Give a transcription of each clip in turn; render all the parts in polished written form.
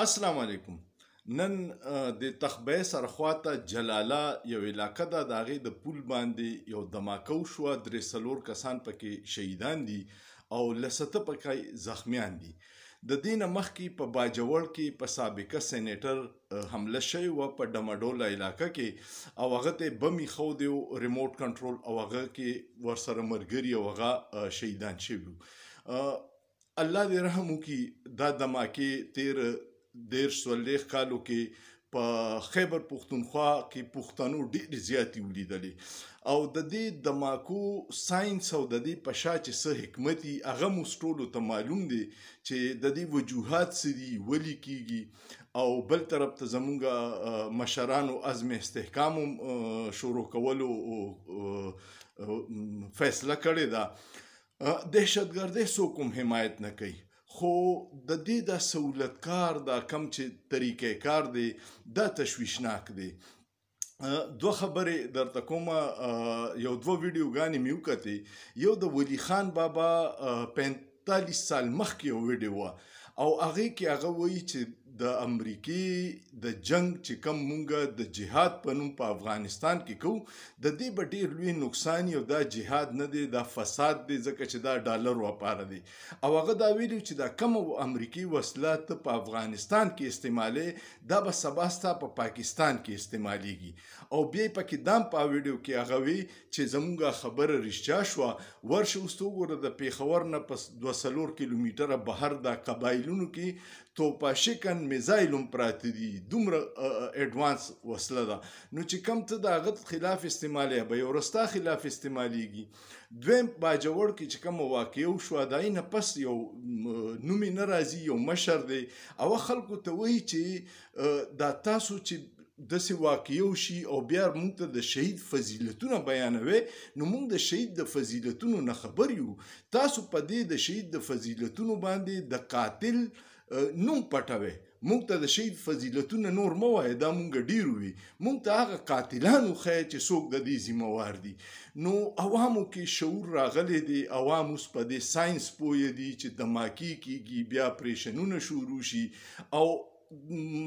السلام علیکم. نن د تخبه سرخواته جلاله یو علاقه ده، د هغې د پول باندې یو دماکه وشوه. درې څلور کسان پکې شهیدان دي او لسته پکې زخمیان دي. د دې نه مخکې په باجوړ کې په سابقه سینیټر حمله شوې وه په ډمډوله علاقه کې او هغه ته بم ایښودی و ریموټ کنټرول او هغه کې ورسره ملګري او هغه شهیدان شوي وو. الله دې رحم وکړي. دا دماکې تیر 13 کالو کې په خیبر پختونخوا کې پښتنو ډېرې زیاتې ولیدلې او د دې دماکو ساينس او د دې په شا چې څه حکمت یې هغه موږ ټولو ته معلوم دی چې د دې وجوهات څه دي، ولې کیږي او بل طرف ته زمونږ مشرانو عزم استحکام شروع کولو فیصله کړې ده. دهشتګردۍ څوک هم حمایت نه کوي، خو د دې د سہولتکار دا کم چې طریقې کار دی دا تشویشناک دی. دوه خبرې درته کومه. یو دوه ویډیوګانې مې وکتې. یو د ولی خان بابا 45 سال مخکې یو ویډیو وه او هغې کې هغه وایي چې د امریکې د جنگ چې کم مونږ د جهاد په نوم په افغانستان کې کوو د دې به ډېر لوی نقصان یو دا جهاد نه دی، دا فساد دی، ځکه چې دا ډالر وپاره دی. او هغه دا ویلي چې دا کم امریکې وسله ته په افغانستان کې استعمالې دا به سبا ستا په پاکستان کې استعمالیږي. او بیا پکې دام په ویډیو کې هغه وی چې زمونږ خبره رښتیا شوه. ورشه اوس ته وګوره د پیښور نه په 2 کیلومتره بهر دا قبایلونو کې توپاشکن میزایل هم پراته دي، دومره اډوانس وسله ده. نو چې کم ته د هغه خلاف استعمالې به یو رستا خلاف استعمالیږي. دویم باجوړ کې چې کومه واقعه وشوه د هغې نه پس یو نوم یې نه راځي، یو مشر دی او خلکو ته وایي چې دا تاسو چې داسې واقعه وشي او بیا موږ ته د شهید فضیلتونه بیانوي، نو موږ د شهید د فضیلتونو نه خبر یو. تاسو په دې د شهید د فضیلتونو باندې د قاتل نوم پټوي. موږ ته د شهید فضیلتونه نور مه وایه، دا موږ ډېر وي. موږ ته هغه قاتلان وښیه چې څوک د دې ذمهوار دي. نو عوامو کې شعور راغلی دی، عوام اوس په دې ساينس پوه دي چې دماکې کیږي، بیا اپریشنونه شروع شي او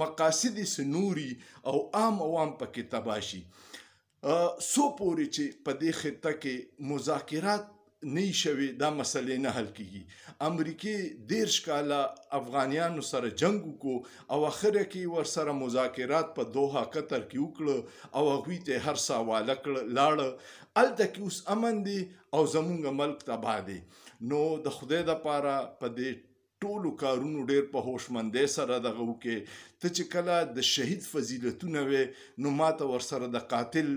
مقاصد سنوري او عام عوام پکې تباه شي. څو پورې چې په دې خطه کې مذاکرات نه شوي دا مسلې نه حل کیږي. امریکې 13 کاله افغانیانو سره جنگ وکړو او اخره کې ورسره مذاکرات په دوحه قطر کې وکړه او هغوی ته هر څه حواله کړه، لاړه. هلته کې اوس امن دی او زمونږ ملک تباه دی. نو د خدای دپاره په دې ټولو کارونو ډېر په هوشمندۍ سره دغه وکړې. ته چې کله د شهید فضیلتونه وې نو ماته ورسره د قاتل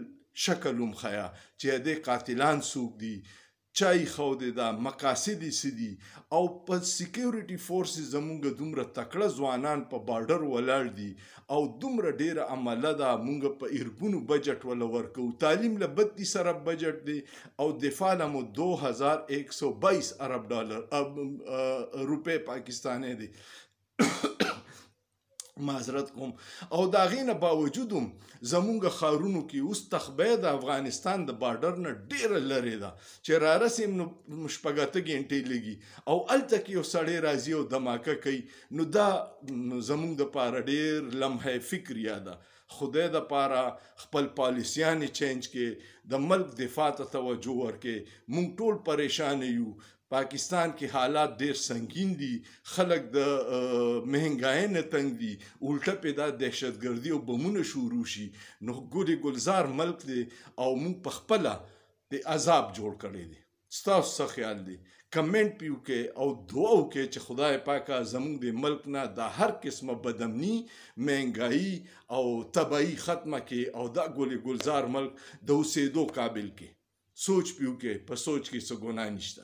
شکل هم ښیه چې دې قاتلان څوک دي، چا یې ښودې ده، مقاصد یې څه دي. او په سیکیورټي فورسز زمونږ دومره تکړه ځوانان په بارډر ولاړ دي او دومره ډېره عمله ده. مونږ په اربونو بجټ وله ورکوو، تعلیم له 32 ارب بجټ دی او دفاع له مو 2122 ارب ډالر روپۍ پاکستانی دی. معذرت کوم. او د هغې نه باوجود هم زمونږ ښارونو کې اوس تخبه د افغانستان د بارډر نه ډېره لرې ده چې رارسېم نو 6 ګنټې لګي او هلته کې یو سړی راځي او دماکه کوي. نو دا زمونږ دپاره ډېر لمحه فکریه ده. خدای دپاره خپل پالیسیانې چینج کې د ملک دفاع ته توجه ورکې. مونږ ټول پریشانه یو. پاکستان کې حالات ډېر سنگین دي، خلک د مهنګای نه تنګ دي، الټه پې دا دهشتګردي او بمونه شروع شي. نو ګل ګلزار ملک دی او موږ په خپله د عذاب جوړ کړی دی. ستاسو څه خیال دی؟ کمنټ پې وکړئ او دعا وکړئ چې خدای پاکه زموږ د ملک نه دا هر قسمه بدامني، مهنګایي او تباهي ختمه کړي او دا ګل ګلزار ملک د اوسېدو قابل کړي. سوچ پې وکړئ، په سوچ کې څه ګناه نشته.